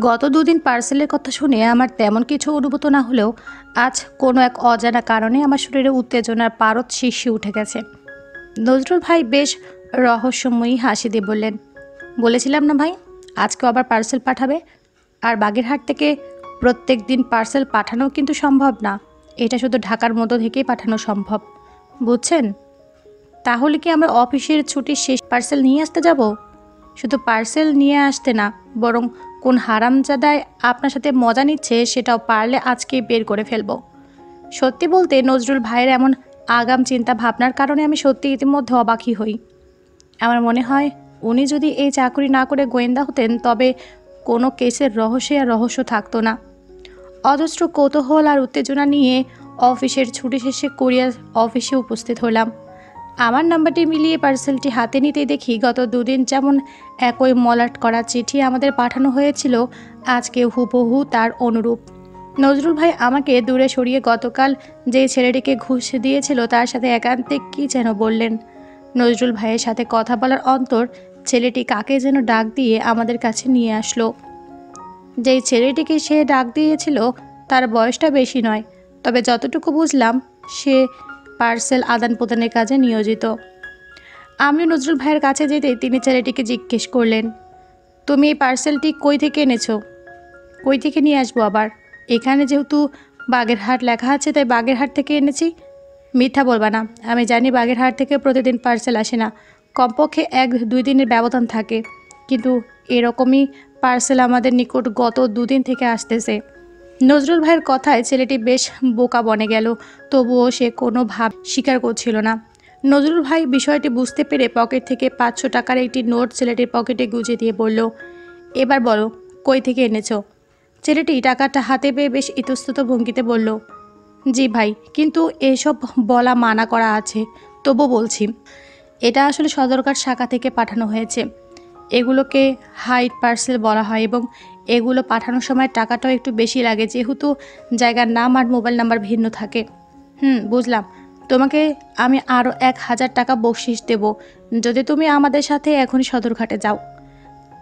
গত দুদিন পার্সেলের কথা শুনে আমার তেমন কিছু অনুভূত না হলেও আজ কোনো এক অজানা কারণে আমার শরীরে উত্তেজনার পারদ শিরশির উঠে গেছে। নজরুল ভাই বেশ রহস্যময়ী হাসি দিয়ে বললেন, বলেছিলাম না ভাই, আজকেও আবার পার্সেল পাঠাবে। আর বাগেরহাট থেকে প্রত্যেক দিন পার্সেল পাঠানো কিন্তু সম্ভব না, এটা শুধু ঢাকার মধ্য থেকেই পাঠানো সম্ভব, বুঝছেন? তাহলে কি আমরা অফিসের ছুটির শেষ পার্সেল নিয়ে আসতে যাব? শুধু পার্সেল নিয়ে আসতে না, বরং কোন হারামজাদায় আপনার সাথে মজা নিচ্ছে সেটাও পারলে আজকেই বের করে ফেলবো। সত্যি বলতে নজরুল ভাইয়ের এমন আগাম চিন্তা ভাবনার কারণে আমি সত্যি ইতিমধ্যে অবাকই হই। আমার মনে হয় উনি যদি এই চাকরি না করে গোয়েন্দা হতেন তবে কোনো কেসের রহস্যে আর রহস্য থাকতো না। অজস্র কৌতূহল আর উত্তেজনা নিয়ে অফিসের ছুটি শেষে কুরিয়ার অফিসে উপস্থিত হলাম। আমার নাম্বারটি মিলিয়ে পার্সেলটি হাতে নিতেই দেখি গত দুদিন যেমন একই মলাট করা চিঠি আমাদের পাঠানো হয়েছিল, আজকে হুবহু তার অনুরূপ। নজরুল ভাই আমাকে দূরে সরিয়ে গতকাল যে ছেলেটিকে ঘুষ দিয়েছিল তার সাথে একান্তে কী যেন বললেন। নজরুল ভাইয়ের সাথে কথা বলার অন্তর ছেলেটি কাকে যেন ডাক দিয়ে আমাদের কাছে নিয়ে আসলো। যেই ছেলেটিকে সে ডাক দিয়েছিল তার বয়সটা বেশি নয়, তবে যতটুকু বুঝলাম সে পার্সেল আদান প্রদানের কাজে নিয়োজিত। আমিও নজরুল ভাইয়ের কাছে যেতেই তিনি ছেলেটিকে জিজ্ঞেস করলেন, তুমি এই পার্সেলটি কই থেকে এনেছো? কই থেকে নিয়ে আসবো আবার? এখানে যেহেতু বাগেরহাট লেখা আছে তাই বাগেরহাট থেকে এনেছি। মিথ্যা বলবা না, আমি জানি বাগেরহাট থেকে প্রতিদিন পার্সেল আসে না, কমপক্ষে 1-2 দিনের ব্যবধান থাকে, কিন্তু এরকমই পার্সেল আমাদের নিকট গত 2 দিন থেকে আসতেছে। নজরুল ভাইয়ের কথায় ছেলেটি বেশ বোকা বনে গেল, তবুও সে কোনো ভাব স্বীকার করছিল না। নজরুল ভাই বিষয়টি বুঝতে পেরে পকেট থেকে 500 টাকার একটি নোট ছেলেটির পকেটে গুঁজে দিয়ে বলল, এবার বলো কই থেকে এনেছো? ছেলেটি টাকাটা হাতে পেয়ে বেশ ইতস্তত ভঙ্গিতে বলল, জি ভাই, কিন্তু এসব বলা মানা করা আছে, তবু বলছি। এটা আসলে সদরঘাট শাখা থেকে পাঠানো হয়েছে। এগুলোকে হাইট পার্সেল বলা হয় এবং এগুলো পাঠানোর সময় টাকাটাও একটু বেশি লাগে, যেহেতু জায়গার নাম আর মোবাইল নাম্বার ভিন্ন থাকে। বুঝলাম। তোমাকে আমি আরও 1000 টাকা বকশিশ দেব যদি তুমি আমাদের সাথে এখনই সদরঘাটে যাও।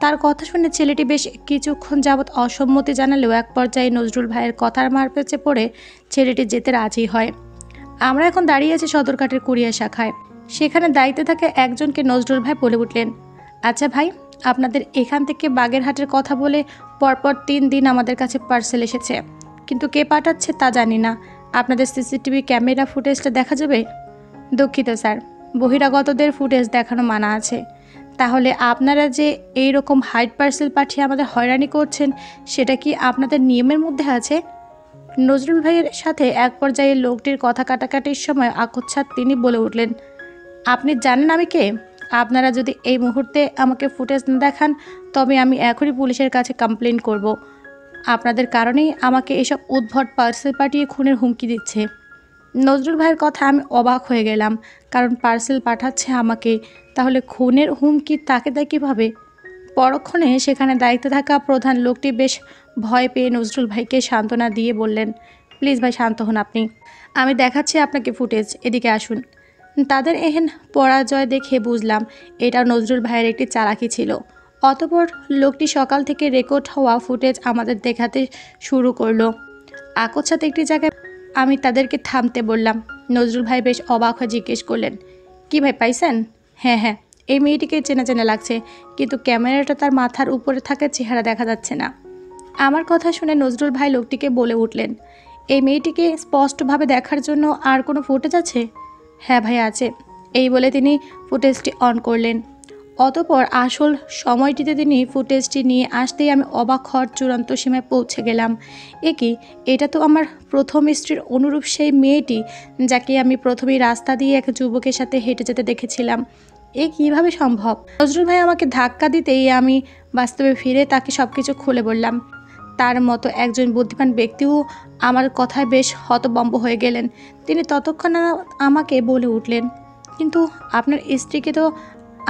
তার কথা শুনে ছেলেটি বেশ কিছুক্ষণ যাবৎ অসম্মতি জানালেও এক পর্যায়ে নজরুল ভাইয়ের কথার মারপ্যাঁচে পড়ে ছেলেটি যেতে রাজি হয়। আমরা এখন দাঁড়িয়ে আছি সদরঘাটের কুরিয়ার শাখায়। সেখানে দায়িত্বে থাকে একজনকে নজরুল ভাই বলে উঠলেন, আচ্ছা ভাই, আপনাদের এখান থেকে বাগেরহাটের কথা বলে পরপর 3 দিন আমাদের কাছে পার্সেল এসেছে, কিন্তু কে পাঠাচ্ছে তা জানি না। আপনাদের সিসিটিভি ক্যামেরা ফুটেজটা দেখা যাবে? দুঃখিত স্যার, বহিরাগতদের ফুটেজ দেখানো মানা আছে। তাহলে আপনারা যে এই রকম হাইড পার্সেল পাঠিয়ে আমাদের হয়রানি করছেন সেটা কি আপনাদের নিয়মের মধ্যে আছে? নজরুল ভাইয়ের সাথে এক পর্যায়ে লোকটির কথা কাটাকাটির সময় আকস্মাৎ তিনি বলে উঠলেন, আপনি জানেন আমি কে? আপনারা যদি এই মুহূর্তে আমাকে ফুটেজ না দেখান তবে আমি এখনই পুলিশের কাছে কমপ্লেন করব। আপনাদের কারণেই আমাকে এসব উদ্ভট পার্সেল পাঠিয়ে খুনের হুমকি দিচ্ছে। নজরুল ভাইয়ের কথা আমি অবাক হয়ে গেলাম, কারণ পার্সেল পাঠাচ্ছে আমাকে, তাহলে খুনের হুমকি তাকে দেয় কীভাবে? পরক্ষণে সেখানে দায়িত্বে থাকা প্রধান লোকটি বেশ ভয় পেয়ে নজরুল ভাইকে সান্ত্বনা দিয়ে বললেন, প্লিজ ভাই শান্ত হন আপনি, আমি দেখাচ্ছি আপনাকে ফুটেজ, এদিকে আসুন। তাদের এহেন পরাজয় দেখে বুঝলাম এটা নজরুল ভাইয়ের একটি চালাকি ছিল। অতঃপর লোকটি সকাল থেকে রেকর্ড হওয়া ফুটেজ আমাদের দেখাতে শুরু করলো। আকস্মাৎ একটি জায়গায় আমি তাদেরকে থামতে বললাম। নজরুল ভাই বেশ অবাক হয়ে জিজ্ঞেস করলেন, কি ভাই পাইছেন? হ্যাঁ হ্যাঁ, এই মেয়েটিকে চেনা চেনা লাগছে, কিন্তু ক্যামেরাটা তার মাথার উপরে থাকা চেহারা দেখা যাচ্ছে না। আমার কথা শুনে নজরুল ভাই লোকটিকে বলে উঠলেন, এই মেয়েটিকে স্পষ্টভাবে দেখার জন্য আর কোনো ফুটেজ আছে? হ্যাঁ ভাই আছে। এই বলে তিনি ফুটেজটি অন করলেন। অতঃপর আসল সময়টিতে তিনি ফুটেজটি নিয়ে আসতেই আমি অবাক হওয়ার চূড়ান্ত সীমায় পৌঁছে গেলাম। কি, এটা তো আমার প্রথম স্ত্রীর অনুরূপ সেই মেয়েটি যাকে আমি প্রথমেই রাস্তা দিয়ে এক যুবকের সাথে হেঁটে যেতে দেখেছিলাম। কিভাবে সম্ভব? নজরুল ভাই আমাকে ধাক্কা দিতেই আমি বাস্তবে ফিরে তাকে সব কিছু খুলে বললাম। তার মতো একজন বুদ্ধিমান ব্যক্তিও আমার কথায় বেশ হতভম্ব হয়ে গেলেন। তিনি ততক্ষণে আমাকে বলে উঠলেন, কিন্তু আপনার স্ত্রীকে তো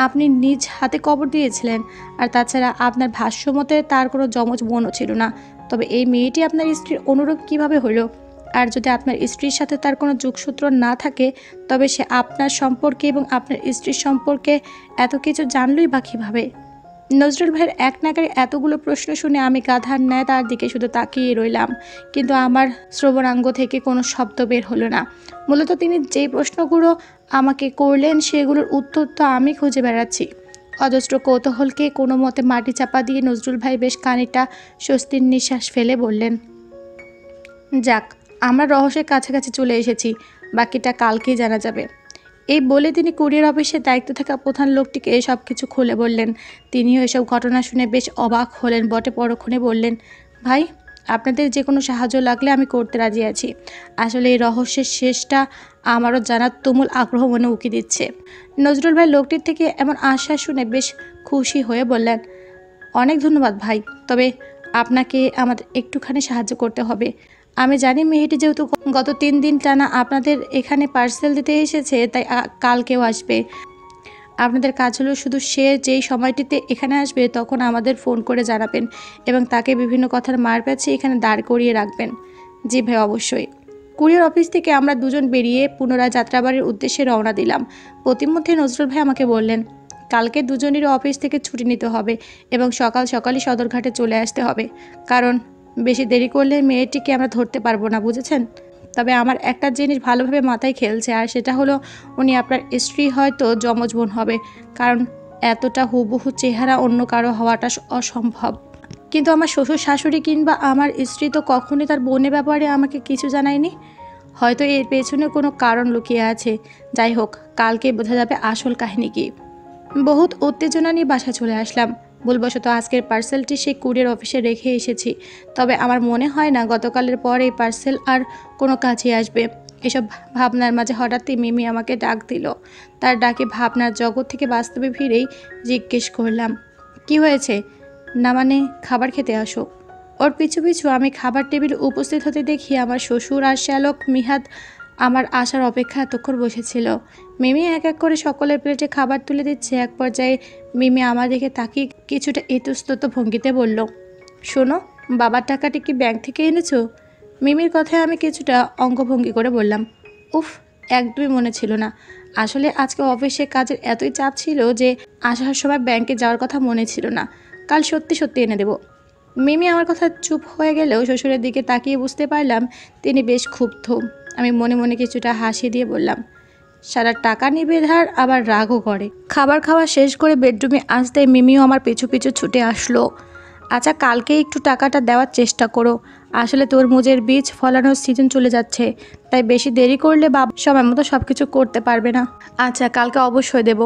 আপনি নিজ হাতে কবর দিয়েছিলেন, আর তাছাড়া আপনার ভাষ্যমতে তার কোনো যমজ বোনও ছিল না। তবে এই মেয়েটি আপনার স্ত্রীর অনুরূপ কিভাবে হলো? আর যদি আপনার স্ত্রীর সাথে তার কোনো যোগসূত্র না থাকে তবে সে আপনার সম্পর্কে এবং আপনার স্ত্রীর সম্পর্কে এত কিছু জানলই বা কীভাবে? নজরুল ভাইয়ের এক নাগারে এতগুলো প্রশ্ন শুনে আমি গাধার ন্যায় তার দিকে শুধু তাকিয়ে রইলাম, কিন্তু আমার শ্রবণাঙ্গ থেকে কোনো শব্দ বের হলো না। মূলত তিনি যেই প্রশ্নগুলো আমাকে করলেন সেগুলোর উত্তর তো আমি খুঁজে বেড়াচ্ছি। অজস্র কৌতূহলকে কোনো মতে মাটি চাপা দিয়ে নজরুল ভাই বেশ খানিকটা স্বস্তির নিঃশ্বাস ফেলে বললেন, যাক, আমরা রহস্যের কাছাকাছি চলে এসেছি, বাকিটা কালকেই জানা যাবে। এই বলে তিনি কুরিয়ার অফিসে দায়িত্ব থাকা প্রধান লোকটিকে সব কিছু খুলে বললেন। তিনিও এসব ঘটনা শুনে বেশ অবাক হলেন বটে, পরক্ষণে বললেন, ভাই, আপনাদের যে কোনো সাহায্য লাগলে আমি করতে রাজি আছি। আসলে এই রহস্যের শেষটা আমারও জানার তুমুল আগ্রহ মনে উকি দিচ্ছে। নজরুল ভাই লোকটির থেকে এমন আশ্বাস শুনে বেশ খুশি হয়ে বললেন, অনেক ধন্যবাদ ভাই, তবে আপনাকে আমাদের একটুখানি সাহায্য করতে হবে। আমি জানি মেয়েটি যেহেতু গত 3 দিন টানা আপনাদের এখানে পার্সেল দিতে এসেছে, তাই কালকেও আসবে। আপনাদের কাজ হলো শুধু সে যেই সময়টিতে এখানে আসবে তখন আমাদের ফোন করে জানাবেন এবং তাকে বিভিন্ন কথার মার প্যাচে এখানে দাঁড় করিয়ে রাখবেন। জি ভাই, অবশ্যই। কুরিয়ার অফিস থেকে আমরা দুজন বেরিয়ে পুনরায় যাত্রাবাড়ির উদ্দেশ্যে রওনা দিলাম। প্রতিমধ্যে নজরুল ভাই আমাকে বললেন, কালকে দুজনেরই অফিস থেকে ছুটি নিতে হবে এবং সকাল সকালই সদরঘাটে চলে আসতে হবে, কারণ বেশি দেরি করলে মেয়েটিকে আমরা ধরতে পারবো না, বুঝেছেন? তবে আমার একটা জিনিস ভালোভাবে মাথায় খেলছে, আর সেটা হলো উনি আপনার স্ত্রী হয়তো যমজ বোন হবে, কারণ এতটা হুবহু চেহারা অন্য কারো হওয়াটা অসম্ভব। কিন্তু আমার শ্বশুর শাশুড়ি কিংবা আমার স্ত্রী তো কখনোই তার বোনের ব্যাপারে আমাকে কিছু জানায়নি। হয়তো এর পেছনে কোনো কারণ লুকিয়ে আছে। যাই হোক, কালকে বোঝা যাবে আসল কাহিনী কি। বহুত উত্তেজনা নিয়ে বাসায় চলে আসলাম। ভুলবশত আজকের পার্সেলটি সেই কুরিয়ার অফিসে রেখে এসেছি, তবে আমার মনে হয় না গতকালের পর এই পার্সেল আর কোনো কাজে আসবে। এসব ভাবনার মাঝে হঠাৎই মিমি আমাকে ডাক দিল। তার ডাকে ভাবনার জগৎ থেকে বাস্তবে ফিরেই জিজ্ঞেস করলাম, কি হয়েছে? না মানে খাবার খেতে আসো। ওর পিছু পিছু আমি খাবার টেবিলে উপস্থিত হতে দেখি আমার শ্বশুর আর শ্যালক মিহাদ আমার আসার অপেক্ষা এতক্ষণ বসেছিল। মিমি এক এক করে সকলের প্লেটে খাবার তুলে দিচ্ছে। এক পর্যায়ে মিমি আমার দিকে তাকিয়ে কিছুটা ইতস্তত ভঙ্গিতে বলল, শোনো, বাবার টাকাটি কি ব্যাংক থেকে এনেছো? মিমির কথায় আমি কিছুটা অঙ্গভঙ্গি করে বললাম, উফ, একদমই মনে ছিল না। আসলে আজকে অফিসে কাজের এতই চাপ ছিল যে আসার সময় ব্যাংকে যাওয়ার কথা মনে ছিল না। কাল সত্যি সত্যি এনে দেবো। মিমি আমার কথা চুপ হয়ে গেলেও শ্বশুরের দিকে তাকিয়ে বুঝতে পারলাম তিনি বেশ ক্ষুব্ধ। আমি মনে মনে কিছুটা হাসি দিয়ে বললাম, সারা টাকা নিবে ধার, আবার রাগও করে। খাবার খাওয়া শেষ করে বেডরুমে আসতে মিমিও আমার পিছু পিছু ছুটে আসলো। আচ্ছা, কালকে একটু টাকাটা দেওয়ার চেষ্টা করো। আসলে তরমুজের বীজ ফলানোর সিজন চলে যাচ্ছে, তাই বেশি দেরি করলে বাবা সময় মতো সব কিছু করতে পারবে না। আচ্ছা, কালকে অবশ্যই দেব।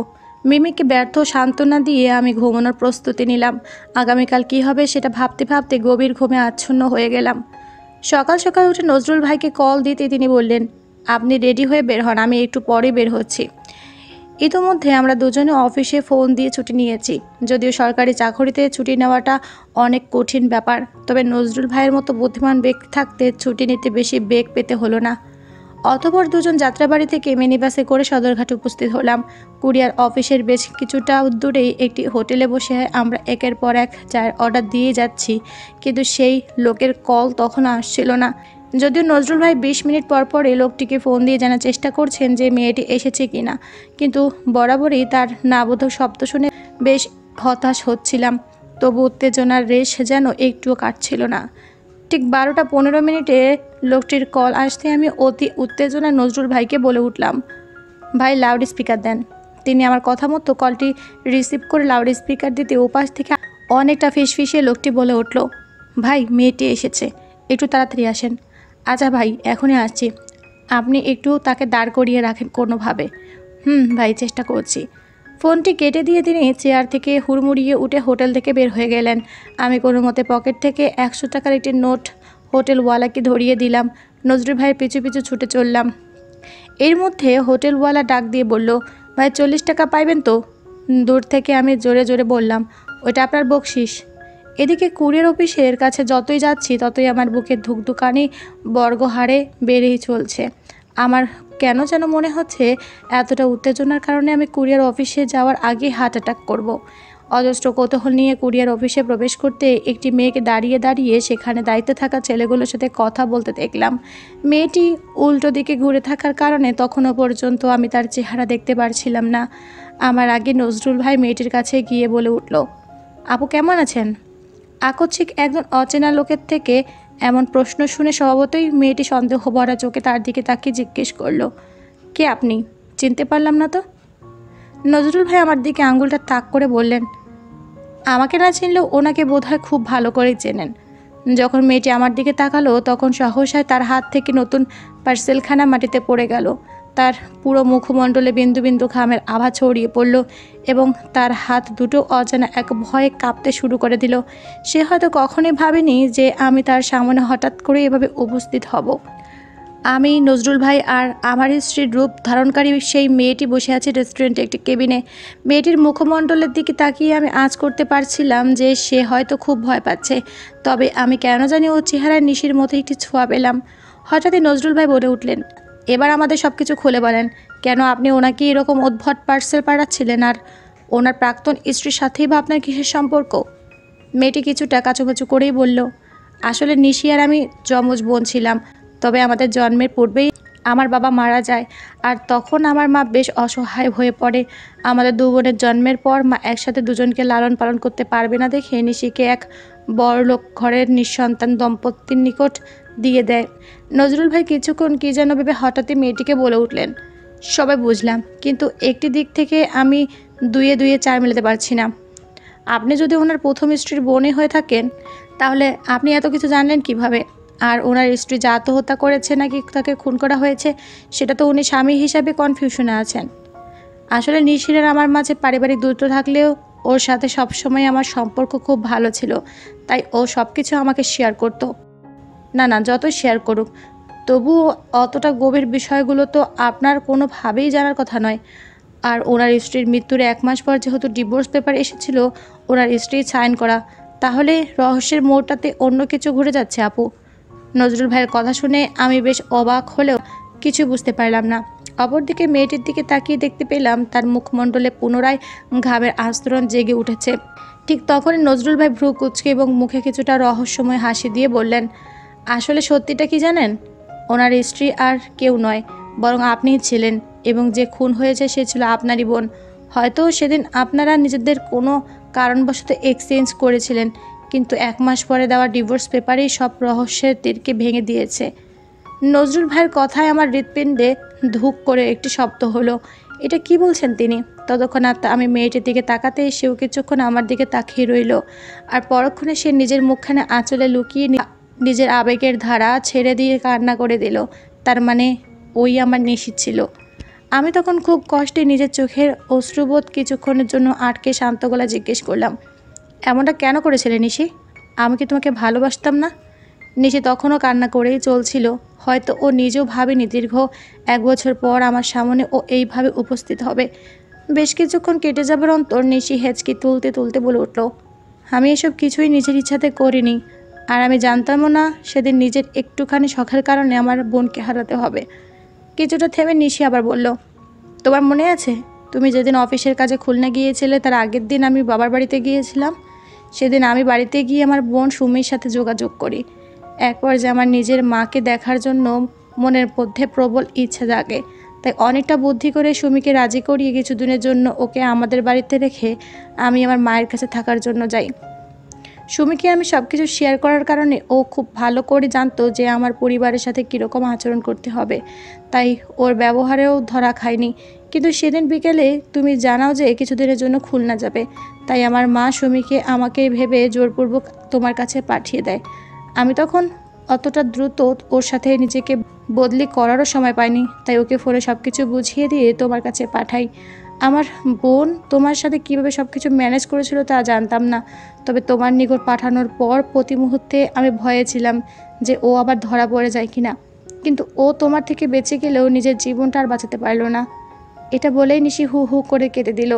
মিমিকে ব্যর্থ সান্ত্বনা দিয়ে আমি ঘুমানোর প্রস্তুতি নিলাম। আগামীকাল কী হবে সেটা ভাবতে ভাবতে গভীর ঘুমে আচ্ছন্ন হয়ে গেলাম। সকাল সকাল উঠে নজরুল ভাইকে কল দিতে তিনি বললেন, আপনি রেডি হয়ে বের হন, আমি একটু পরে বের হচ্ছি। ইতোমধ্যে আমরা দুজনে অফিসে ফোন দিয়ে ছুটি নিয়েছি। যদিও সরকারি চাকরিতে ছুটি নেওয়াটা অনেক কঠিন ব্যাপার, তবে নজরুল ভাইয়ের মতো বুদ্ধিমান ব্যক্তি থাকতে ছুটি নিতে বেশি বেগ পেতে হলো না। অতঃপর দুজন যাত্রাবাড়ি থেকে মিনি বাসে করে সদরঘাটে উপস্থিত হলাম। কুরিয়ার অফিসের বেশ কিছুটা দূরেই একটি হোটেলে বসে আমরা একের পর এক চায়ের অর্ডার দিয়ে যাচ্ছি, কিন্তু সেই লোকের কল তখন আসছিল না। যদিও নজরুল ভাই 20 মিনিট পর পর এই লোকটিকে ফোন দিয়ে জানার চেষ্টা করছেন যে মেয়েটি এসেছে কিনা, কিন্তু বরাবরই তার নাবোধক শব্দ শুনে বেশ হতাশ হচ্ছিলাম। তবু উত্তেজনার রেশ যেন একটুও কাটছিল না। ঠিক 12টা 15 মিনিটে লোকটির কল আসতে আমি অতি উত্তেজনায় নজরুল ভাইকে বলে উঠলাম, ভাই লাউড স্পিকার দেন। তিনি আমার কথা মতো কলটি রিসিভ করে লাউড স্পিকার দিতে ওপাশ থেকে অনেকটা ফিসফিসিয়ে লোকটি বলে উঠল, ভাই, মেয়েটি এসেছে, একটু তাড়াতাড়ি আসেন। আচ্ছা ভাই, এখনই আসছি, আপনি একটু তাকে দাঁড় করিয়ে রাখেন কোনোভাবে। ভাই, চেষ্টা করছি। ফোনটি কেটে দিয়ে তিনি চেয়ার থেকে হুড়মুড়িয়ে উঠে হোটেল থেকে বের হয়ে গেলেন। আমি কোনো মতে পকেট থেকে 100 টাকার একটি নোট হোটেলওয়ালাকে ধরিয়ে দিলাম। নজরুল ভাইয়ের পিছু পিছু ছুটে চললাম। এর মধ্যে হোটেলওয়ালা ডাক দিয়ে বলল, ভাই 40 টাকা পাইবেন তো? দূর থেকে আমি জোরে জোরে বললাম, ওইটা আপনার বকশিস। এদিকে কুরিয়ার অফিসের কাছে যতই যাচ্ছি ততই আমার বুকের ধুকধুকানি বর্গহারে বেড়েই চলছে। আমার কেন যেন মনে হচ্ছে এতটা উত্তেজনার কারণে আমি কুরিয়ার অফিসে যাওয়ার আগে হার্ট অ্যাটাক করব। অজস্র কৌতূহল নিয়ে কুরিয়ার অফিসে প্রবেশ করতে একটি মেয়েকে দাঁড়িয়ে দাঁড়িয়ে সেখানে দায়িত্বে থাকা ছেলেগুলোর সাথে কথা বলতে দেখলাম। মেয়েটি উল্টো দিকে ঘুরে থাকার কারণে তখনও পর্যন্ত আমি তার চেহারা দেখতে পারছিলাম না। আমার আগে নজরুল ভাই মেয়েটির কাছে গিয়ে বলে উঠল, আপু কেমন আছেন? আকস্মিক একজন অচেনা লোকের থেকে এমন প্রশ্ন শুনে স্বভাবতই মেয়েটি সন্দেহ ভরা চোখে তার দিকে তাকিয়ে জিজ্ঞেস করলো, কে আপনি? চিনতে পারলাম না তো। নজরুল ভাই আমার দিকে আঙুলটা তাক করে বললেন, আমাকে না চিনলেও ওনাকে বোধহয় খুব ভালো করেই চেনেন। যখন মেয়েটি আমার দিকে তাকালো তখন সহসায় তার হাত থেকে নতুন পার্সেলখানা মাটিতে পড়ে গেল। তার পুরো মুখমণ্ডলে বিন্দু বিন্দু ঘামের আভা ছড়িয়ে পড়ল এবং তার হাত দুটো অজানা এক ভয়ে কাঁপতে শুরু করে দিল। সে হয়তো কখনোই ভাবেনি যে আমি তার সামনে হঠাৎ করে এভাবে উপস্থিত হব। আমি, নজরুল ভাই আর আমার স্ত্রীর রূপ ধারণকারী সেই মেয়েটি বসে আছে রেস্টুরেন্টে একটি কেবিনে। মেয়েটির মুখমণ্ডলের দিকে তাকিয়ে আমি আঁচ করতে পারছিলাম যে সে হয়তো খুব ভয় পাচ্ছে। তবে আমি কেন জানি ওর চেহারায় নিশির মতো একটি ছোঁয়া পেলাম। হঠাৎই নজরুল ভাই বলে উঠলেন, এবার আমাদের সব কিছু খুলে বলেন। কেন আপনি ওনাকে এরকম উদ্ভট পার্সেল পাঠাচ্ছিলেন? আর ওনার প্রাক্তন স্ত্রীর সাথেই বা আপনার কিসের সম্পর্ক? মেয়েটি কিছুটা কাচুমাচু করেই বলল, আসলে নিশি আর আমি যমজ বোন ছিলাম। তবে আমাদের জন্মের পূর্বেই আমার বাবা মারা যায়, আর তখন আমার মা বেশ অসহায় হয়ে পড়ে। আমাদের দু বোনের জন্মের পর মা একসাথে দুজনকে লালন পালন করতে পারবে না দেখে নিশিকে এক বড়লোক ঘরের নিঃসন্তান দম্পতির নিকট দিয়ে দেয়। নজরুল ভাই কিছুক্ষণ কী যেন ভেবে হঠাৎই মেয়েটিকে বলে উঠলেন, সবাই বুঝলাম, কিন্তু একটি দিক থেকে আমি দুয়ে দুয়ে চার মেলাতে পারছি না। আপনি যদি ওনার প্রথম স্ত্রীর বোনই হয়ে থাকেন, তাহলে আপনি এত কিছু জানলেন কিভাবে? আর ওনার স্ত্রী যে আত্মহত্যা করেছে নাকি তাকে খুন করা হয়েছে, সেটা তো উনি স্বামী হিসাবে কনফিউশনে আছেন। আসলে নিশির আমার মাঝে পারিবারিক দূরত্ব থাকলেও ওর সাথে সবসময় আমার সম্পর্ক খুব ভালো ছিল, তাই ও সব কিছু আমাকে শেয়ার করতো। না না, যতই শেয়ার করুক, তবুও অতটা গভীর বিষয়গুলো তো আপনার কোনোভাবেই জানার কথা নয়। আর ওনার স্ত্রীর মৃত্যুর 1 মাস পর যেহেতু ডিভোর্স পেপার এসেছিল ওনার স্ত্রী সাইন করা, তাহলে রহস্যের মোড়টাতে অন্য কিছু ঘুরে যাচ্ছে আপু। নজরুল ভাইয়ের কথা শুনে আমি বেশ অবাক হলেও কিছু বুঝতে পারলাম না। অপরদিকে মেয়েটির দিকে তাকিয়ে দেখতে পেলাম তার মুখমণ্ডলে পুনরায় ঘামের আস্তরণ জেগে উঠেছে। ঠিক তখনই নজরুল ভাই ভ্রু কুঁচকে এবং মুখে কিছুটা রহস্যময় হাসি দিয়ে বললেন, আসলে সত্যিটা কি জানেন? ওনার স্ত্রী আর কেউ নয়, বরং আপনিই ছিলেন, এবং যে খুন হয়েছে সে ছিল আপনারই বোন। হয়তো সেদিন আপনারা নিজেদের কোনো কারণবশত এক্সচেঞ্জ করেছিলেন, কিন্তু 1 মাস পরে দেওয়া ডিভোর্স পেপারেই সব রহস্যের তীরকে ভেঙে দিয়েছে। নজরুল ভাইয়ের কথায় আমার হৃৎপিণ্ডে ধুক করে একটি শব্দ হলো। এটা কি বলছেন তিনি? ততক্ষণাৎ আমি মেয়েটির দিকে তাকাতেই সেও কিছুক্ষণ আমার দিকে তাকিয়ে রইল, আর পরক্ষণে সে নিজের মুখখানে আঁচলে লুকিয়ে নিজের আবেগের ধারা ছেড়ে দিয়ে কান্না করে দিল। তার মানে ওই আমার নিশি ছিল। আমি তখন খুব কষ্টে নিজের চোখের অশ্রুবোধ কিছুক্ষণের জন্য আটকে শান্ত গলায় জিজ্ঞেস করলাম, এমনটা কেন করেছিলে নিশি? আমি কি তোমাকে ভালোবাসতাম না? নিশি তখনও কান্না করেই চলছিল। হয়তো ও নিজেও ভাবেনি দীর্ঘ 1 বছর পর আমার সামনে ও এইভাবে উপস্থিত হবে। বেশ কিছুক্ষণ কেটে যাবার অন্তর নিশি হেঁচকি তুলতে তুলতে বলে উঠল, আমি এসব কিছুই নিজের ইচ্ছাতে করিনি, আর আমি জানতামও না সেদিন নিজের একটুখানি শখের কারণে আমার বোনকে হারাতে হবে। কিছুটা থেমে নিশি আবার বলল, তোমার মনে আছে তুমি যেদিন অফিসের কাজে খুলনা গিয়েছিলে তার আগের দিন আমি বাবার বাড়িতে গিয়েছিলাম? সেদিন আমি বাড়িতে গিয়ে আমার বোন সুমির সাথে যোগাযোগ করি। এক পর্যায়ে আমার নিজের মাকে দেখার জন্য মনের মধ্যে প্রবল ইচ্ছা জাগে, তাই অনেকটা বুদ্ধি করে সুমিকে রাজি করিয়ে কিছুদিনের জন্য ওকে আমাদের বাড়িতে রেখে আমি আমার মায়ের কাছে থাকার জন্য যাই। সুমিকে আমি সব কিছু শেয়ার করার কারণে ও খুব ভালো করে জানতো যে আমার পরিবারের সাথে কীরকম আচরণ করতে হবে, তাই ওর ব্যবহারেও ধরা খায়নি। কিন্তু সেদিন বিকেলে তুমি জানাও যে কিছুদিনের জন্য খুলনা যাবে, তাই আমার মা সুমিকে আমাকে ভেবে জোরপূর্বক তোমার কাছে পাঠিয়ে দেয়। আমি তখন অতটা দ্রুত ওর সাথে নিজেকে বদলি করারও সময় পাইনি, তাই ওকে ফোনে সব কিছু বুঝিয়ে দিয়ে তোমার কাছে পাঠাই। আমার বোন তোমার সাথে কীভাবে সব কিছু ম্যানেজ করেছিল তা জানতাম না, তবে তোমার নিকট পাঠানোর পর প্রতি মুহূর্তে আমি ভয়ে ছিলাম যে ও আবার ধরা পড়ে যায় কিনা। কিন্তু ও তোমার থেকে বেঁচে গেলেও নিজের জীবনটা আর বাঁচাতে পারল না। এটা বলেই নিশি হু হু করে কেটে দিল।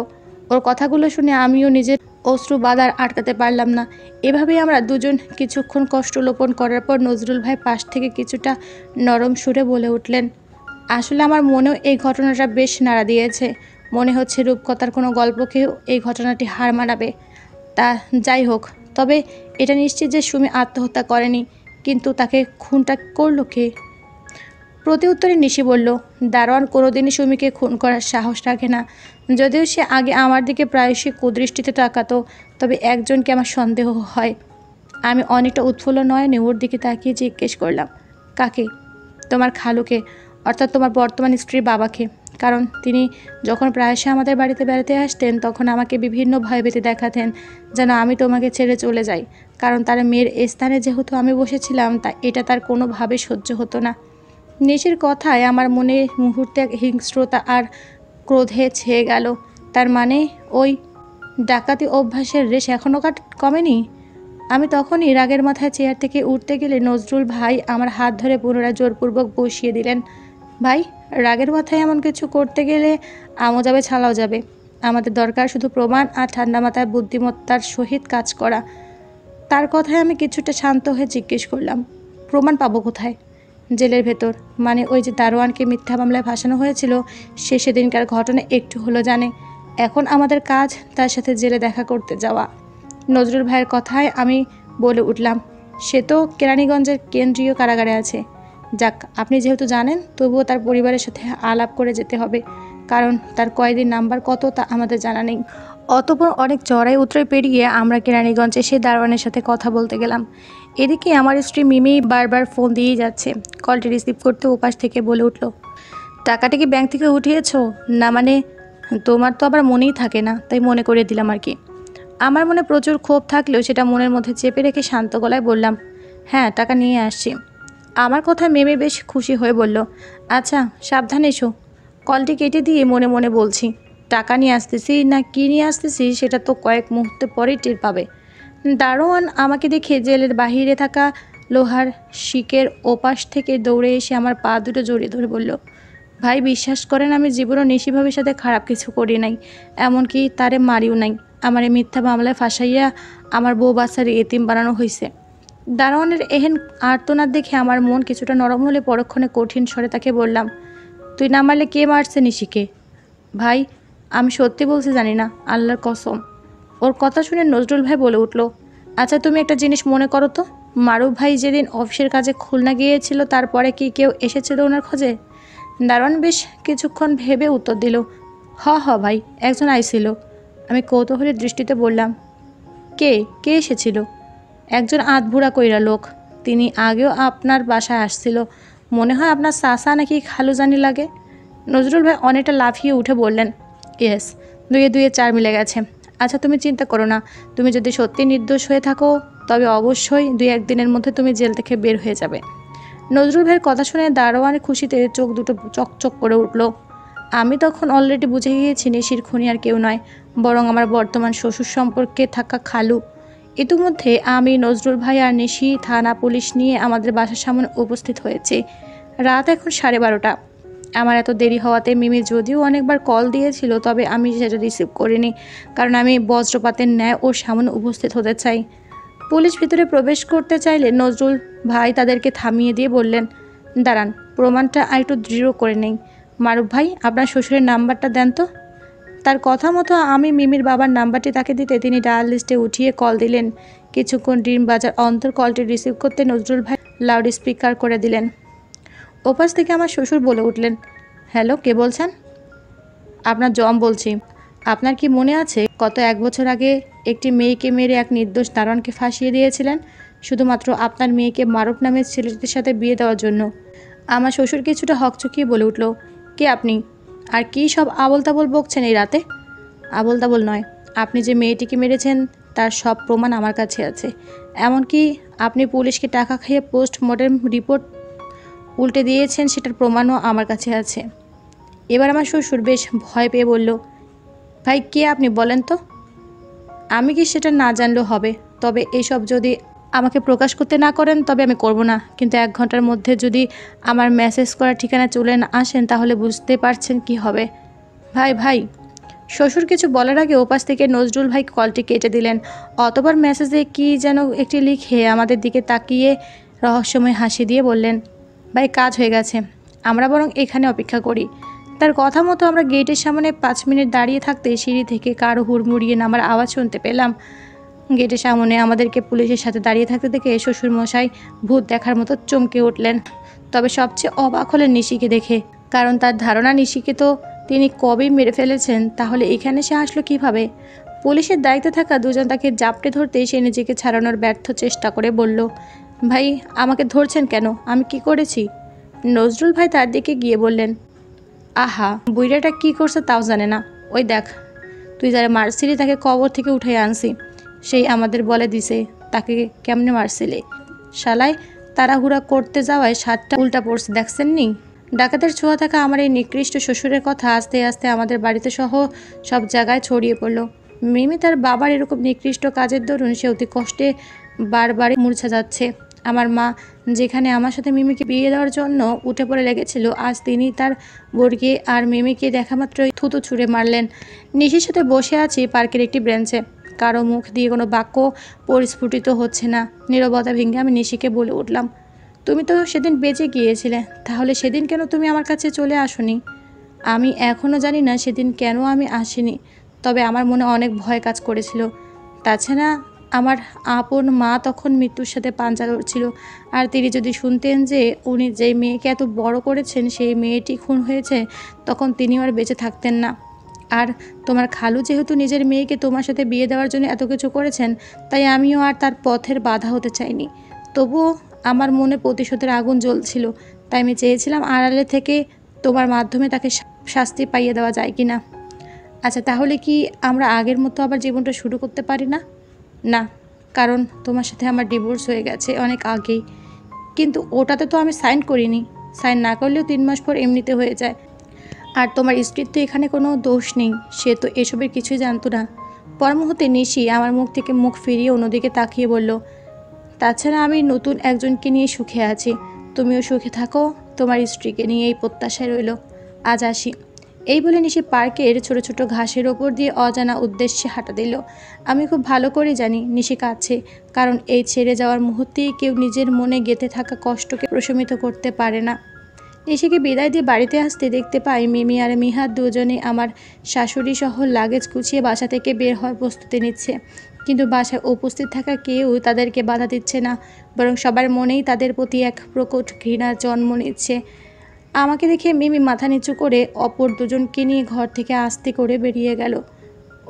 ওর কথাগুলো শুনে আমিও নিজের অশ্রু বাঁধার আটকাতে পারলাম না। এভাবেই আমরা দুজন কিছুক্ষণ কষ্ট লোপন করার পর নজরুল ভাই পাশ থেকে কিছুটা নরম সুরে বলে উঠলেন, আসলে আমার মনেও এই ঘটনাটা বেশ নাড়া দিয়েছে। মনে হচ্ছে রূপকথার কোনো গল্পকেও এই ঘটনাটি হার মানাবে। তা যাই হোক, তবে এটা নিশ্চিত যে সুমি আত্মহত্যা করেনি, কিন্তু তাকে খুনটা করলো কে? প্রতি উত্তরে নিশি বলল, দারোয়ান কোনোদিনই সুমিকে খুন করার সাহস রাখে না। যদিও সে আগে আমার দিকে প্রায়শই কুদৃষ্টিতে তাকাতো, তবে একজনকে আমার সন্দেহ হয়। আমি অনেকটা উৎফুল্ল নয়নে ওর দিকে তাকিয়ে জিজ্ঞেস করলাম, কাকে? তোমার খালুকে, অর্থাৎ তোমার বর্তমান স্ত্রীর বাবাকে। কারণ তিনি যখন প্রায়শই আমাদের বাড়িতে বেড়াতে আসতেন তখন আমাকে বিভিন্ন ভয়ভীতি দেখাতেন যেন আমি তোমাকে ছেড়ে চলে যাই। কারণ তার মেয়ের স্থানে যেহেতু আমি বসেছিলাম, তা এটা তার কোনোভাবে সহ্য হতো না। নিশির কথায় আমার মনে মুহূর্তে এক হিংস্রতা আর ক্রোধে ছেয়ে গেল। তার মানে ওই ডাকাতি অভ্যাসের রেশ এখনও কমেনি? আমি তখনই রাগের মাথায় চেয়ার থেকে উঠতে গেলে নজরুল ভাই আমার হাত ধরে পুনরায় জোরপূর্বক বসিয়ে দিলেন। ভাই, রাগের মাথায় এমন কিছু করতে গেলে আমও যাবে, ছালাও যাবে। আমাদের দরকার শুধু প্রমাণ আর ঠান্ডা মাথায় বুদ্ধিমত্তার সহিত কাজ করা। তার কথায় আমি কিছুটা শান্ত হয়ে জিজ্ঞেস করলাম, প্রমাণ পাবো কোথায়? জেলের ভেতর। মানে ওই যে দারোয়ানকে মিথ্যা মামলায় ফাঁসানো হয়েছিল, সে সেদিনকার ঘটনা একটু হলো জানে। এখন আমাদের কাজ তার সাথে জেলে দেখা করতে যাওয়া। নজরুল ভাইয়ের কথায় আমি বলে উঠলাম, সে তো কেরানীগঞ্জের কেন্দ্রীয় কারাগারে আছে। যাক, আপনি যেহেতু জানেন, তবুও তার পরিবারের সাথে আলাপ করে যেতে হবে, কারণ তার কয়েদির নাম্বার কত তা আমাদের জানা নেই। অতঃপর অনেক চড়াই উতরাই পেরিয়ে আমরা কেরানীগঞ্জে সেই দারোয়ানের সাথে কথা বলতে গেলাম। এদিকে আমার স্ত্রী মিমি বারবার ফোন দিয়েই যাচ্ছে। কলটি রিসিভ করতে ওপাশ থেকে বলে উঠল, টাকাটা কি ব্যাংক থেকে উঠিয়েছো? না মানে, তোমার তো আবার মনেই থাকে না, তাই মনে করে দিলাম আর কি। আমার মনে প্রচুর ক্ষোভ থাকলেও সেটা মনের মধ্যে চেপে রেখে শান্ত গলায় বললাম, হ্যাঁ, টাকা নিয়ে আসছি। আমার কথায় মেমে বেশ খুশি হয়ে বলল, আচ্ছা, সাবধানে এসো। কলটি কেটে দিয়ে মনে মনে বলছি, টাকা নিয়ে আসতেছি না কি নিয়ে আসতেছি সেটা তো কয়েক মুহূর্তে পরেই টের পাবে। দারোয়ান আমাকে দেখে জেলের বাহিরে থাকা লোহার শিকের ওপাশ থেকে দৌড়ে এসে আমার পা দুটো জড়িয়ে ধরে বলল, ভাই, বিশ্বাস করেন আমি জীবনও নিশিভাবের সাথে খারাপ কিছু করি নাই, এমনকি তারে মারিও নাই। আমার এই মিথ্যা মামলায় ফাঁসাইয়া আমার বউ বাচ্চার এতিম বানানো হয়েছে। দারোয়ানের এহেন আর্তনাদ দেখে আমার মন কিছুটা নরম হলে পরক্ষণে কঠিন স্বরে তাকে বললাম, তুই না মারলে কে মারছে নিশিকে? ভাই, আমি সত্যি বলছি, জানি না, আল্লাহর কসম। ওর কথা শুনে নজরুল ভাই বলে উঠল, আচ্ছা তুমি একটা জিনিস মনে করো তো, মারুফ ভাই যেদিন অফিসের কাজে খুলনা গিয়েছিল তারপরে কি কেউ এসেছিল ওনার খোঁজে? দারোয়ান বেশ কিছুক্ষণ ভেবে উত্তর দিল, হ ভাই, একজন আইছিল। আমি কৌতূহলের দৃষ্টিতে বললাম, কে কে এসেছিল? একজন আধবুড়া কইরা লোক। তিনি আগেও আপনার বাসায় আসছিল। মনে হয় আপনার চাচা নাকি খালু জানি লাগে। নজরুল ভাই অনেকটা লাফিয়ে উঠে বললেন, ইয়েস, দুয়ে দুয়ে চার মিলে গেছে। আচ্ছা, তুমি চিন্তা করো না। তুমি যদি সত্যি নির্দোষ হয়ে থাকো তবে অবশ্যই 2-1 দিনের মধ্যে তুমি জেল থেকে বের হয়ে যাবে। নজরুল ভাইয়ের কথা শুনে দারোয়ানের খুশিতে চোখ দুটো চকচক করে উঠল। আমি তখন অলরেডি বুঝে গিয়েছি নিশির খুনি আর কেউ নয়, বরং আমার বর্তমান শ্বশুর সম্পর্কে থাকা খালু। ইতিমধ্যে আমি, নজরুল ভাই আর নিশি থানা পুলিশ নিয়ে আমাদের বাসার সামনে উপস্থিত হয়েছে। রাত এখন 12:30। আমার এত দেরি হওয়াতে মিমি যদিও অনেকবার কল দিয়েছিল, তবে আমি সেটা রিসিভ করিনি, কারণ আমি বজ্রপাতের ন্যায় ওর সামনে উপস্থিত হতে চাই। পুলিশ ভিতরে প্রবেশ করতে চাইলে নজরুল ভাই তাদেরকে থামিয়ে দিয়ে বললেন, দাঁড়ান, প্রমাণটা আরেকটু দৃঢ় করে নেই। মারুফ ভাই, আপনার শ্বশুরের নাম্বারটা দেন তো। তার কথা মতো আমি মিমির বাবার নাম্বারটি তাকে দিতে তিনি ডায়াল লিস্টে উঠিয়ে কল দিলেন। কিছুক্ষণ ডিম বাজার অন্তর কলটি রিসিভ করতে নজরুল ভাই লাউড স্পিকার করে দিলেন। ওপাশ থেকে আমার শ্বশুর বলে উঠলেন, হ্যালো, কে বলছেন? আপনার জম বলছি। আপনার কি মনে আছে গত 1 বছর আগে একটি মেয়েকে মেরে এক নির্দোষ দারোয়ানকে ফাঁসিয়ে দিয়েছিলেন, শুধুমাত্র আপনার মেয়েকে মারুফ নামের ছেলেটির সাথে বিয়ে দেওয়ার জন্য? আমার শ্বশুর কিছুটা হকচকিয়ে বলে উঠল, কে আপনি? আর কি সব আবোল তাবোল বকছেন এই রাতে? আবোল তাবোল নয়, আপনি যে মেয়েটিকে মেরেছেন তার সব প্রমাণ আমার কাছে আছে। এমনকি আপনি পুলিশকে টাকা খাইয়ে পোস্টমর্টেম রিপোর্ট উল্টে দিয়েছেন সেটার প্রমাণও আমার কাছে আছে। এবার আমার শ্বশুর বেশ ভয় পেয়ে বলল, ভাই, কে আপনি বলেন তো? আমি কি সেটা না জানলেও হবে, তবে এইসব যদি আমাকে প্রকাশ করতে না করেন তবে আমি করব না, কিন্তু 1 ঘন্টার মধ্যে যদি আমার মেসেজ করার ঠিকানা চলে না আসেন তাহলে বুঝতে পারছেন কি হবে। ভাই। শ্বশুর কিছু বলার আগে ওপাশ থেকে নজরুল ভাই কলটি কেটে দিলেন। অতবার মেসেজে কি যেন একটি লিখে আমাদের দিকে তাকিয়ে রহস্যময় হাসি দিয়ে বললেন, ভাই, কাজ হয়ে গেছে, আমরা বরং এখানে অপেক্ষা করি। তার কথা মতো আমরা গেটের সামনে 5 মিনিট দাঁড়িয়ে থাকতে সিঁড়ি থেকে কারো হুড়মুড়িয়ে নামার আওয়াজ শুনতে পেলাম। গেটের সামনে আমাদেরকে পুলিশের সাথে দাঁড়িয়ে থাকতে দেখে শ্বশুরমশাই ভূত দেখার মতো চমকে উঠলেন। তবে সবচেয়ে অবাক হলেন নিশিকে দেখে, কারণ তার ধারণা নিশিকে তো তিনি কবেই মেরে ফেলেছেন। তাহলে এখানে সে আসলো কিভাবে? পুলিশের দায়িত্বে থাকা দুজন তাকে জাপটে ধরতে সে নিজেকে ছাড়ানোর ব্যর্থ চেষ্টা করে বলল, ভাই আমাকে ধরছেন কেন? আমি কি করেছি? নজরুল ভাই তার দিকে গিয়ে বললেন, আহা বুইড়াটা কি করছে তাও জানে না। ওই দেখ, তুই যারা মারছিলি তাকে কবর থেকে উঠে আনছি, সেই আমাদের বলে দিছে তাকে কেমনে মারছিলি। শালায় তাড়াহুড়া করতে যাওয়ায় সাতটা উল্টা পড়ছে, দেখছেন নি? ডাকাতের ছোঁয়া থাকা আমার এই নিকৃষ্ট শ্বশুরের কথা আস্তে আস্তে আমাদের বাড়িতে সহ সব জায়গায় ছড়িয়ে পড়ল। মিমি তার বাবার এরকম নিকৃষ্ট কাজের দরুন সে অতি কষ্টে বারবারই মূর্ছা যাচ্ছে। আমার মা যেখানে আমার সাথে মিমিকে বিয়ে দেওয়ার জন্য উঠে পড়ে লেগেছিল, আজ তিনি তার বর্গে আর মিমিকে দেখা মাত্রই থুতু ছুঁড়ে মারলেন। নিশির সাথে বসে আছি পার্কের একটি ব্রেঞ্চে, কারো মুখ দিয়ে কোনো বাক্য পরিস্ফুটিত হচ্ছে না। নীরবতা ভেঙে আমি নিশিকে বলে উঠলাম, তুমি তো সেদিন বেঁচে গিয়েছিলে, তাহলে সেদিন কেন তুমি আমার কাছে চলে আসোনি? আমি এখনও জানি না সেদিন কেন আমি আসিনি, তবে আমার মনে অনেক ভয় কাজ করেছিল। তাছাড়া আমার আপন মা তখন মৃত্যুর সাথে পাঞ্জা লড়ছিল, আর তিনি যদি শুনতেন যে উনি যেই মেয়েকে এত বড় করেছেন সেই মেয়েটি খুন হয়েছে, তখন তিনিও আর বেঁচে থাকতেন না। আর তোমার খালু যেহেতু নিজের মেয়েকে তোমার সাথে বিয়ে দেওয়ার জন্য এত কিছু করেছেন, তাই আমিও আর তার পথের বাধা হতে চাইনি। তবুও আমার মনে প্রতিশোধের আগুন জ্বলছিল, তাই আমি চেয়েছিলাম আড়ালে থেকে তোমার মাধ্যমে তাকে শাস্তি পাইয়ে দেওয়া যায় কি না। আচ্ছা তাহলে কি আমরা আগের মতো আবার জীবনটা শুরু করতে পারি না? না, কারণ তোমার সাথে আমার ডিভোর্স হয়ে গেছে অনেক আগেই। কিন্তু ওটাতে তো আমি সাইন করিনি। সাইন না করলেও 3 মাস পর এমনিতে হয়ে যায়। আর তোমার স্ত্রীর তো এখানে কোনো দোষ নেই, সে তো এসবের কিছুই জানতো না। পর মুহূর্তে নিশি আমার মুখ থেকে মুখ ফিরিয়ে অন্যদিকে তাকিয়ে বলল, তাছাড়া আমি নতুন একজনকে নিয়ে সুখে আছি, তুমিও সুখে থাকো তোমার স্ত্রীকে নিয়ে, এই প্রত্যাশায় রইল। আজ আসি। এই বলে নিশি পার্কের ছোট ছোট ঘাসের ওপর দিয়ে অজানা উদ্দেশ্যে হাঁটা দিল। আমি খুব ভালো করে জানি নিশি কাঁদছে, কারণ এই ছেড়ে যাওয়ার মুহূর্তেই কেউ নিজের মনে গেঁথে থাকা কষ্টকে প্রশমিত করতে পারে না। নিশিকে বিদায় দিয়ে বাড়িতে আসতে দেখতে পাই মিমি আর মিহাদ দুজনে আমার শাশুড়ি সহ লাগেজ গুছিয়ে বাসা থেকে বের হওয়ার প্রস্তুতি নিচ্ছে। কিন্তু বাসায় উপস্থিত থাকা কেউ তাদেরকে বাধা দিচ্ছে না, বরং সবার মনেই তাদের প্রতি এক প্রকট ঘৃণার জন্ম নিচ্ছে। আমাকে দেখে মিমি মাথা নিচু করে অপর দুজনকে নিয়ে ঘর থেকে আস্তে করে বেরিয়ে গেল।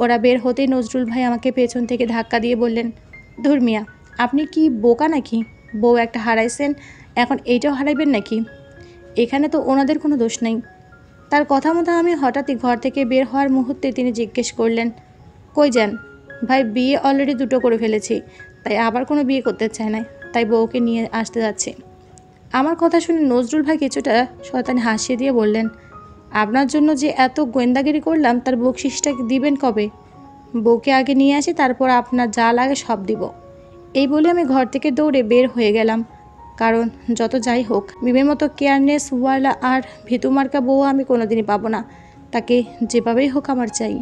ওরা বের হতেই নজরুল ভাই আমাকে পেছন থেকে ধাক্কা দিয়ে বললেন, ধুর মিয়া, আপনি কি বোকা নাকি? বউ একটা হারাইছেন, এখন এইটাও হারাইবেন নাকি? এখানে তো ওনাদের কোনো দোষ নেই। তার কথা মতো আমি হঠাৎই ঘর থেকে বের হওয়ার মুহূর্তে তিনি জিজ্ঞেস করলেন, কই যান? ভাই বিয়ে অলরেডি 2টো করে ফেলেছি, তাই আবার কোনো বিয়ে করতে চায় না, তাই বউকে নিয়ে আসতে যাচ্ছি। আমার কথা শুনে নজরুল ভাই কিছুটা শয়তানি হাসিয়ে দিয়ে বললেন, আপনার জন্য যে এত গোয়েন্দাগিরি করলাম তার বকশিসটা দিবেন কবে? বউকে আগে নিয়ে আসি, তারপর আপনার যা লাগে সব দিব। এই বলে আমি ঘর থেকে দৌড়ে বের হয়ে গেলাম, কারণ যত যাই হোক মিমের মতো কেয়ারনেস ওয়ালা আর ভীতুমার্কা বউ আমি কোনোদিনই পাবো না। তাকে যেভাবেই হোক আমার চাই।